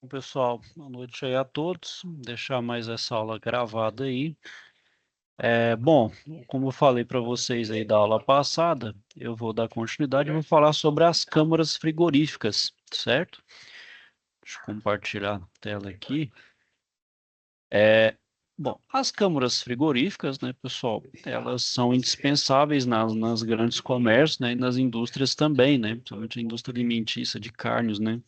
Pessoal, boa noite aí a todos. Deixar mais essa aula gravada aí. Bom, como eu falei para vocês aí da aula passada, eu vou dar continuidade e vou falar sobre as câmaras frigoríficas, certo? Deixa eu compartilhar a tela aqui. Bom, as câmaras frigoríficas, né, pessoal, elas são indispensáveis nas grandes comércios, né, e nas indústrias também, né, principalmente a indústria alimentícia de carnes, né.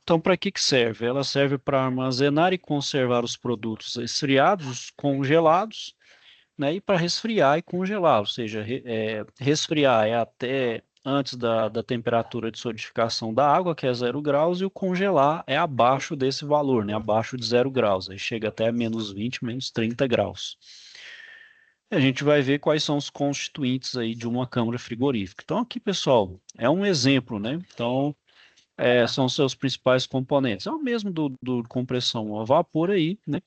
Então, para que que serve? Ela serve para armazenar e conservar os produtos esfriados, congelados, né, e para resfriar e congelar, ou seja, resfriar é até antes da temperatura de solidificação da água, que é 0 graus, e o congelar é abaixo desse valor, né, abaixo de 0 graus, aí chega até -20, -30 graus. E a gente vai ver quais são os constituintes aí de uma câmara frigorífica. Então, aqui, pessoal, é um exemplo, né? Então, são seus principais componentes. É o mesmo do compressão a vapor aí, né?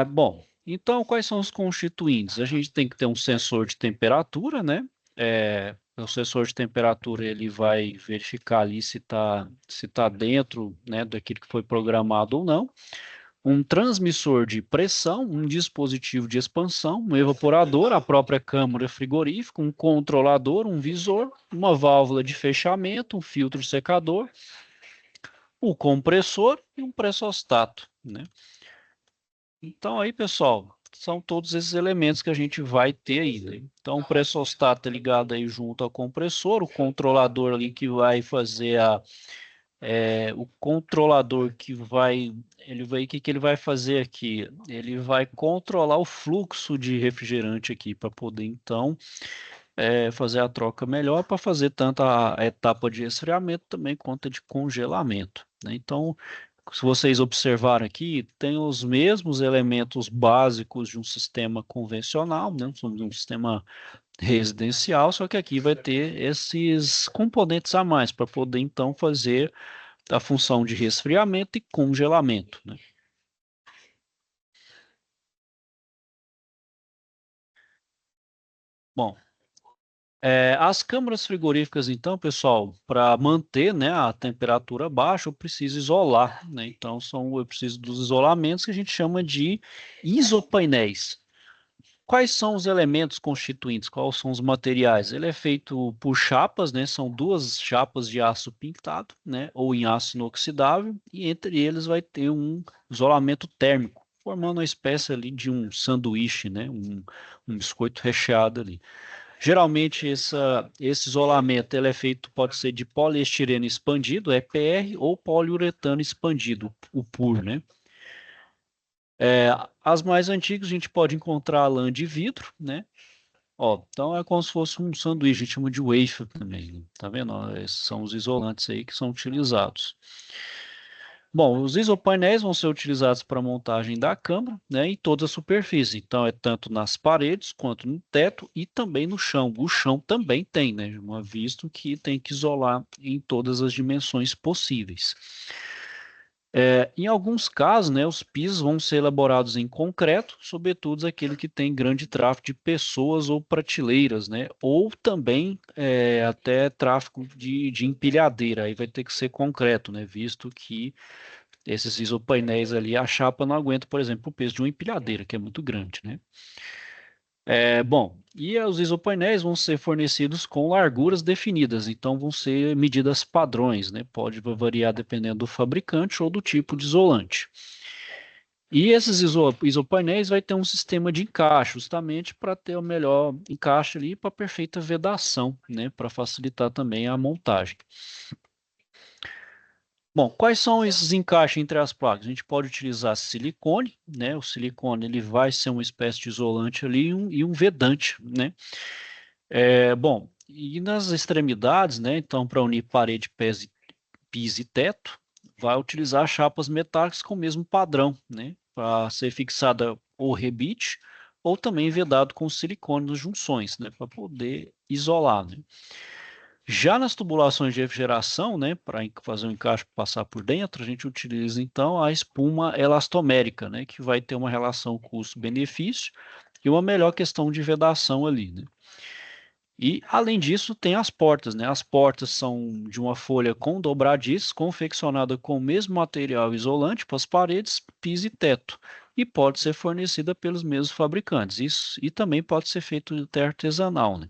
Bom, então quais são os constituintes? A gente tem que ter um sensor de temperatura, né? O sensor de temperatura ele vai verificar ali se tá dentro, né, daquilo que foi programado ou não. Um transmissor de pressão, um dispositivo de expansão, um evaporador, a própria câmara frigorífica, um controlador, um visor, uma válvula de fechamento, um filtro secador, o compressor e um pressostato, né? Então aí, pessoal, são todos esses elementos que a gente vai ter aí, né? Então o pressostato é ligado aí junto ao compressor, o controlador ali que vai fazer o controlador que vai, o que que ele vai fazer aqui? Ele vai controlar o fluxo de refrigerante aqui para poder então fazer a troca melhor para fazer tanto a etapa de esfriamento também quanto a de congelamento, né? Então, se vocês observarem aqui, tem os mesmos elementos básicos de um sistema convencional, né? De um sistema residencial, só que aqui vai ter esses componentes a mais para poder então fazer a função de resfriamento e congelamento, né? Bom, as câmaras frigoríficas, então, pessoal, para manter, né, a temperatura baixa, eu preciso isolar, né? Então, eu preciso dos isolamentos que a gente chama de isopainéis. Quais são os elementos constituintes? Quais são os materiais? Ele é feito por chapas, né? São duas chapas de aço pintado, né? Ou em aço inoxidável, e entre eles vai ter um isolamento térmico, formando uma espécie ali de um sanduíche, né? Um biscoito recheado ali. Geralmente esse isolamento ele é feito, pode ser de poliestireno expandido, EPR, ou poliuretano expandido, o PUR, né? As mais antigas a gente pode encontrar a lã de vidro, né? Ó, então é como se fosse um sanduíche, a gente chama de wafer também, né? Tá vendo? Ó, esses são os isolantes aí que são utilizados. Bom, os isopainéis vão ser utilizados para a montagem da câmara, né, em toda a superfície. Então, é tanto nas paredes quanto no teto e também no chão. O chão também tem, né, visto que tem que isolar em todas as dimensões possíveis. Em alguns casos, né, os pisos vão ser elaborados em concreto, sobretudo aquele que tem grande tráfego de pessoas ou prateleiras, né, ou também até tráfego de empilhadeira, aí vai ter que ser concreto, né, visto que esses isopainéis ali, a chapa não aguenta, por exemplo, o peso de uma empilhadeira, que é muito grande, né? Bom, e os isopainéis vão ser fornecidos com larguras definidas, então vão ser medidas padrões, né? Pode variar dependendo do fabricante ou do tipo de isolante. E esses isopainéis vai ter um sistema de encaixe, justamente para ter o melhor encaixe ali para perfeita vedação, né? Para facilitar também a montagem. Bom, quais são esses encaixes entre as placas? A gente pode utilizar silicone, né? O silicone ele vai ser uma espécie de isolante ali e um vedante, né? Bom, e nas extremidades, né? Então, para unir parede, piso e teto, vai utilizar chapas metálicas com o mesmo padrão, né? Para ser fixada ou rebite ou também vedado com silicone nas junções, né? Para poder isolar, né? Já nas tubulações de refrigeração, né, para fazer um encaixe passar por dentro, a gente utiliza então a espuma elastomérica, né, que vai ter uma relação custo-benefício e uma melhor questão de vedação ali, né. E, além disso, tem as portas, né? As portas são de uma folha com dobradiços, confeccionada com o mesmo material isolante para as paredes, piso e teto, e pode ser fornecida pelos mesmos fabricantes. Isso, e também pode ser feito até artesanal, né?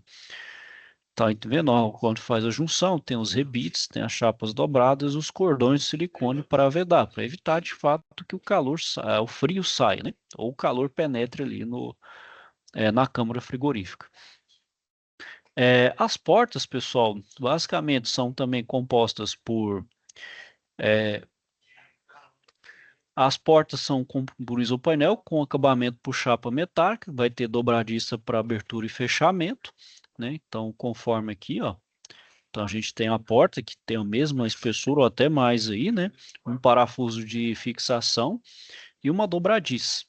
Tá vendo? Ó, quando faz a junção, tem os rebites, tem as chapas dobradas, os cordões de silicone para vedar, para evitar de fato que o calor, o frio saia, né? Ou o calor penetre ali na câmara frigorífica. As portas, pessoal, basicamente são também compostas por. é, as portas são por isopainel com acabamento por chapa metálica, vai ter dobradiça para abertura e fechamento, né? Então, conforme aqui, ó. Então, a gente tem a porta que tem a mesma espessura ou até mais aí, né? Um parafuso de fixação e uma dobradiça,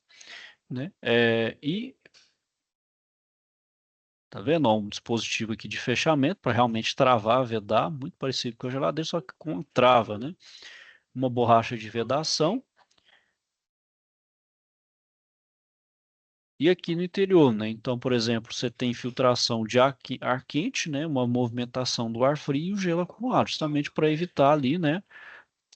né? Tá vendo? Ó, um dispositivo aqui de fechamento para realmente travar, vedar, muito parecido com a geladeira, só que com trava, né? Uma borracha de vedação. E aqui no interior, né? Então, por exemplo, você tem infiltração de ar quente, né? Uma movimentação do ar frio e o gelo acumulado, justamente para evitar ali, né?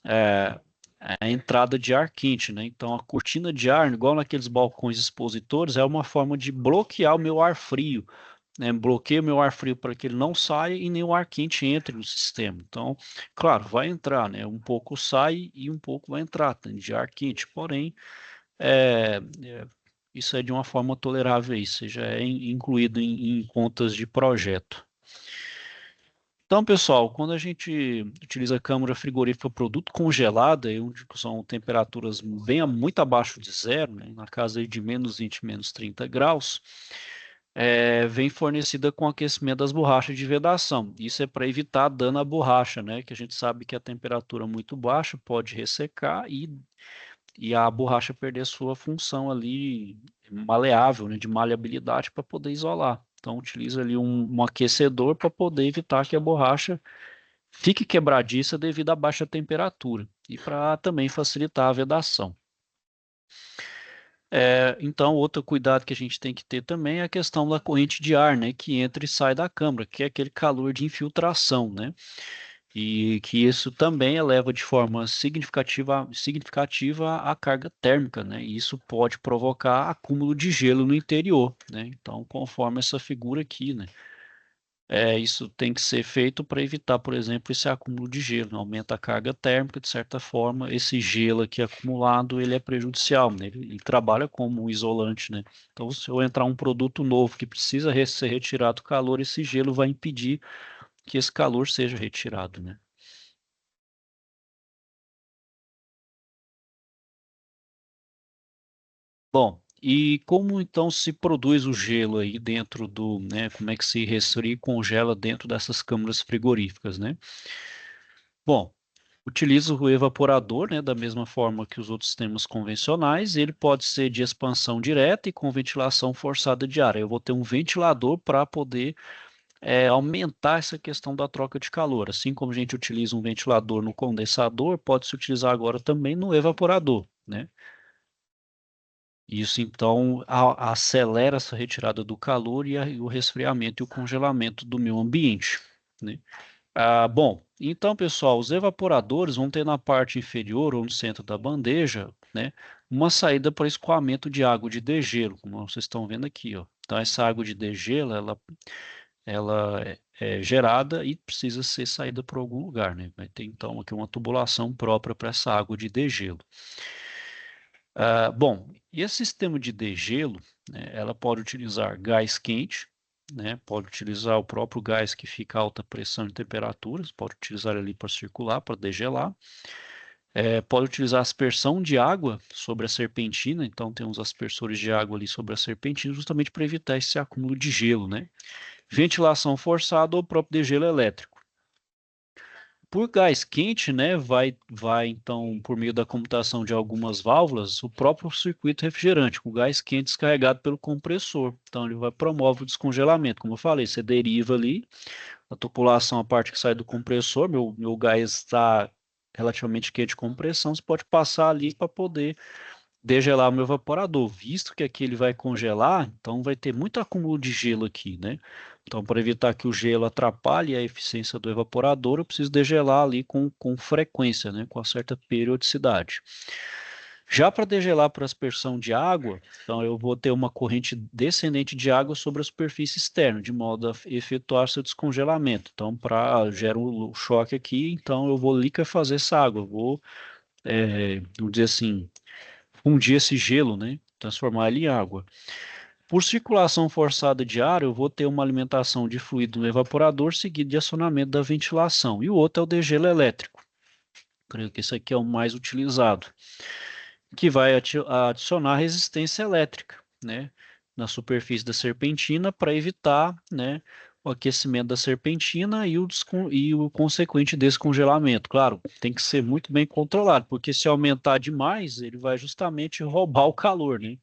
É, a entrada de ar quente, né? Então, a cortina de ar, igual naqueles balcões expositores, é uma forma de bloquear o meu ar frio, né? Bloqueia o meu ar frio para que ele não saia e nem o ar quente entre no sistema. Então, claro, vai entrar, né? Um pouco sai e um pouco vai entrar, tá? De ar quente, porém é, é, isso é de uma forma tolerável, isso seja incluído em contas de projeto. Então, pessoal, quando a gente utiliza câmara frigorífica produto congelado, aí onde são temperaturas muito abaixo de zero, né, na casa aí de menos 20, menos 30 graus, vem fornecida com aquecimento das borrachas de vedação. Isso é para evitar dano à borracha, né, que a gente sabe que a temperatura muito baixa pode ressecar e a borracha perder sua função ali maleável, né, de maleabilidade para poder isolar. Então utiliza ali um aquecedor para poder evitar que a borracha fique quebradiça devido à baixa temperatura e para também facilitar a vedação. Então, outro cuidado que a gente tem que ter também é a questão da corrente de ar, né, que entra e sai da câmara, que é aquele calor de infiltração, né? E que isso também eleva de forma significativa a carga térmica, né? E isso pode provocar acúmulo de gelo no interior, né? Então, conforme essa figura aqui, né? Isso tem que ser feito para evitar, por exemplo, esse acúmulo de gelo, né? Aumenta a carga térmica, de certa forma, esse gelo aqui acumulado, ele é prejudicial, né? Ele trabalha como um isolante, né? Então, se eu entrar um produto novo que precisa ser retirado calor, esse gelo vai impedir que esse calor seja retirado, né? Bom, e como então se produz o gelo aí dentro né, como é que se resfria e congela dentro dessas câmaras frigoríficas, né? Bom, utiliza o evaporador, né, da mesma forma que os outros sistemas convencionais, ele pode ser de expansão direta e com ventilação forçada de ar. Eu vou ter um ventilador para poder aumentar essa questão da troca de calor. Assim como a gente utiliza um ventilador no condensador, pode-se utilizar agora também no evaporador, né? Isso então acelera essa retirada do calor e o resfriamento e o congelamento do meio ambiente, né? Bom, então pessoal, os evaporadores vão ter na parte inferior ou no centro da bandeja, né, uma saída para escoamento de água de degelo, como vocês estão vendo aqui, ó. Então essa água de degelo, ela é gerada e precisa ser saída por algum lugar, né? Vai ter então aqui uma tubulação própria para essa água de degelo. Bom, e esse sistema de degelo, né, ela pode utilizar gás quente, né, pode utilizar o próprio gás que fica a alta pressão e temperaturas, pode utilizar ali para circular, para degelar. Pode utilizar aspersão de água sobre a serpentina, então tem uns aspersores de água ali sobre a serpentina, justamente para evitar esse acúmulo de gelo, né? Ventilação forçada ou próprio degelo elétrico. Por gás quente, né, vai então, por meio da comutação de algumas válvulas, o próprio circuito refrigerante, com gás quente descarregado pelo compressor. Então, ele vai promover o descongelamento. Como eu falei, você deriva ali a tubulação, a parte que sai do compressor, meu gás está relativamente quente com compressão, você pode passar ali para poder degelar o meu evaporador, visto que aqui ele vai congelar, então vai ter muito acúmulo de gelo aqui, né? Então, para evitar que o gelo atrapalhe a eficiência do evaporador, eu preciso degelar ali com frequência, né? Com uma certa periodicidade. Já para degelar por aspersão de água, então eu vou ter uma corrente descendente de água sobre a superfície externa, de modo a efetuar seu descongelamento. Então, para gerar um choque aqui, então eu vou liquefazer essa água, eu vou, vamos dizer assim, fundir esse gelo, né? Transformar ele em água. Por circulação forçada de ar, eu vou ter uma alimentação de fluido no evaporador, seguido de acionamento da ventilação. E o outro é o degelo elétrico. Creio que esse aqui é o mais utilizado, que vai adicionar resistência elétrica, né, na superfície da serpentina para evitar, né, o aquecimento da serpentina e o consequente descongelamento. Claro, tem que ser muito bem controlado, porque se aumentar demais, ele vai justamente roubar o calor, né,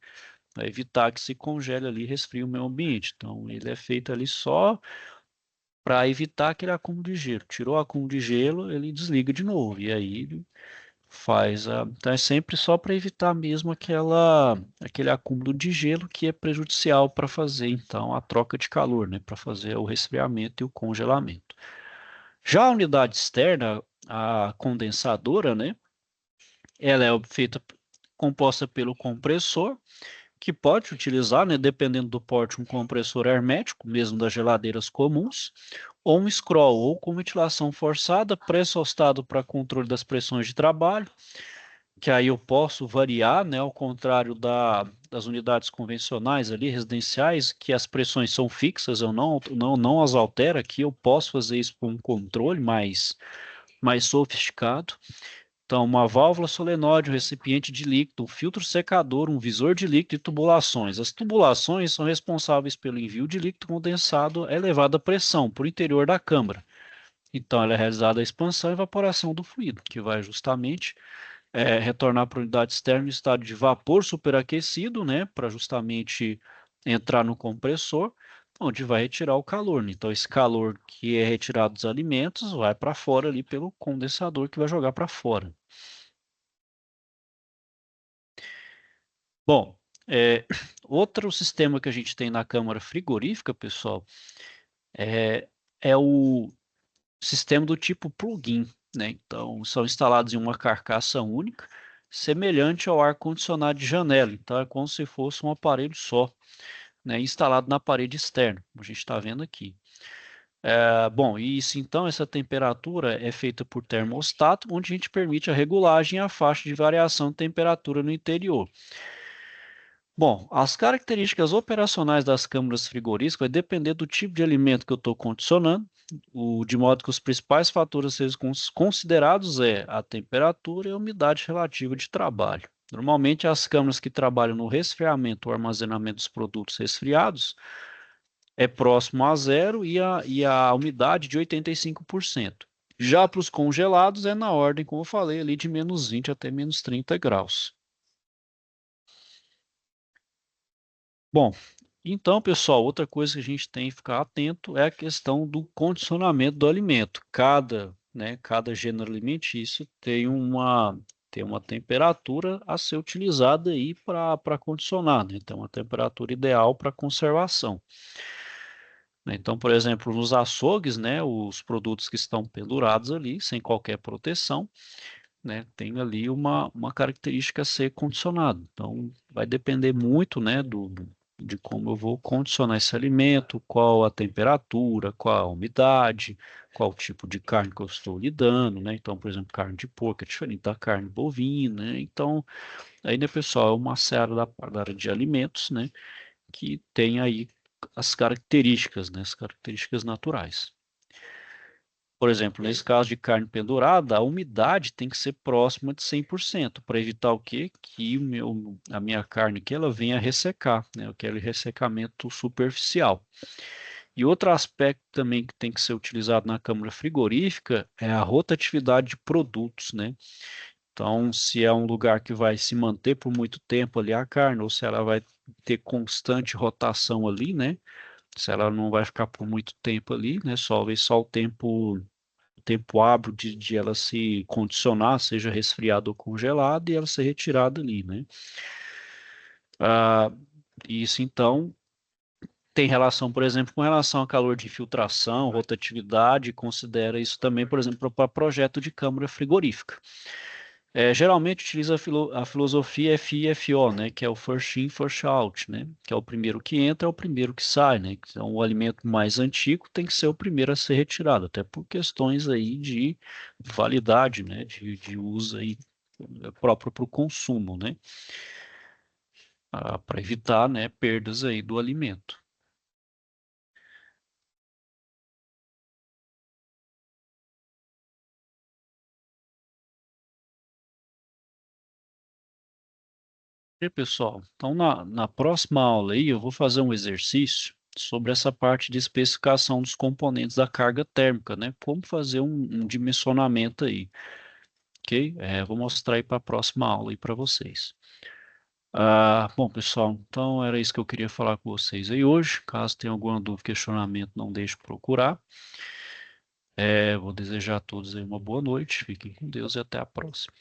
para evitar que se congele ali e resfrie o meio ambiente. Então, ele é feito ali só para evitar aquele acúmulo de gelo. Tirou o acúmulo de gelo, ele desliga de novo. E aí faz a. Então é sempre só para evitar mesmo aquele acúmulo de gelo que é prejudicial para fazer então a troca de calor, né? Para fazer o resfriamento e o congelamento. Já a unidade externa, a condensadora, né? Ela é feita composta pelo compressor que pode utilizar, né, dependendo do porte, um compressor hermético, mesmo das geladeiras comuns, ou um scroll, ou com ventilação forçada, pré-solstado para controle das pressões de trabalho, que aí eu posso variar, né, ao contrário das unidades convencionais ali, residenciais, que as pressões são fixas, eu não as altero aqui, eu posso fazer isso com um controle mais sofisticado. Então, uma válvula solenoide, um recipiente de líquido, um filtro secador, um visor de líquido e tubulações. As tubulações são responsáveis pelo envio de líquido condensado a elevada pressão por interior da câmara. Então, ela é realizada a expansão e evaporação do fluido, que vai justamente retornar para a unidade externa em estado de vapor superaquecido, né, para justamente entrar no compressor, onde vai retirar o calor, né? Então, esse calor que é retirado dos alimentos vai para fora ali pelo condensador que vai jogar para fora. Bom, é, outro sistema que a gente tem na câmara frigorífica, pessoal, é, é o sistema do tipo plug-in, né? Então, são instalados em uma carcaça única, semelhante ao ar-condicionado de janela. Então, é como se fosse um aparelho só, né? Instalado na parede externa, como a gente está vendo aqui. Bom, e isso então, essa temperatura é feita por termostato, onde a gente permite a regulagem e a faixa de variação de temperatura no interior. Bom, as características operacionais das câmaras frigoríficas vai depender do tipo de alimento que eu estou condicionando, de modo que os principais fatores a serem considerados é a temperatura e a umidade relativa de trabalho. Normalmente, as câmaras que trabalham no resfriamento ou armazenamento dos produtos resfriados é próximo a zero e a umidade de 85%. Já para os congelados é na ordem, como eu falei, ali de -20 até -30 graus. Bom, então, pessoal, outra coisa que a gente tem que ficar atento é a questão do condicionamento do alimento. Cada gênero alimentício tem uma temperatura a ser utilizada aí para condicionar, né? Tem uma temperatura ideal para conservação. Então, por exemplo, nos açougues, né, os produtos que estão pendurados ali, sem qualquer proteção, né, tem ali uma característica a ser condicionado. Então, vai depender muito, né, de como eu vou condicionar esse alimento, qual a temperatura, qual a umidade, qual o tipo de carne que eu estou lidando, né? Então, por exemplo, carne de porco é diferente da carne bovina, né? Então, aí, né, pessoal, é uma série da área de alimentos, né, que tem aí as características, né, as características naturais. Por exemplo, nesse caso de carne pendurada, a umidade tem que ser próxima de 100%, para evitar o quê? Que a minha carne que ela venha a ressecar, né? Aquele ressecamento superficial. E outro aspecto também que tem que ser utilizado na câmara frigorífica é a rotatividade de produtos, né? Então, se é um lugar que vai se manter por muito tempo ali a carne, ou se ela vai ter constante rotação ali, né? Se ela não vai ficar por muito tempo ali, né? Só o tempo tempo hábil de ela se condicionar, seja resfriada ou congelada, e ela ser retirada ali, né? Ah, isso então tem relação, por exemplo, com relação a calor de infiltração, rotatividade, considera isso também, por exemplo, para projeto de câmara frigorífica. Geralmente utiliza a filosofia FI-FO, né, que é o first in, first out, né, que é o primeiro que entra, é o primeiro que sai, né, então o alimento mais antigo tem que ser o primeiro a ser retirado, até por questões aí de validade, né, de uso aí próprio para o consumo, né, para evitar, né, perdas aí do alimento. E pessoal, então na próxima aula aí eu vou fazer um exercício sobre essa parte de especificação dos componentes da carga térmica, né? Como fazer um dimensionamento aí, ok? Vou mostrar aí para a próxima aula aí para vocês. Bom, pessoal, então era isso que eu queria falar com vocês aí hoje. Caso tenha alguma dúvida, questionamento, não deixe de procurar. Vou desejar a todos aí uma boa noite, fiquem com Deus e até a próxima.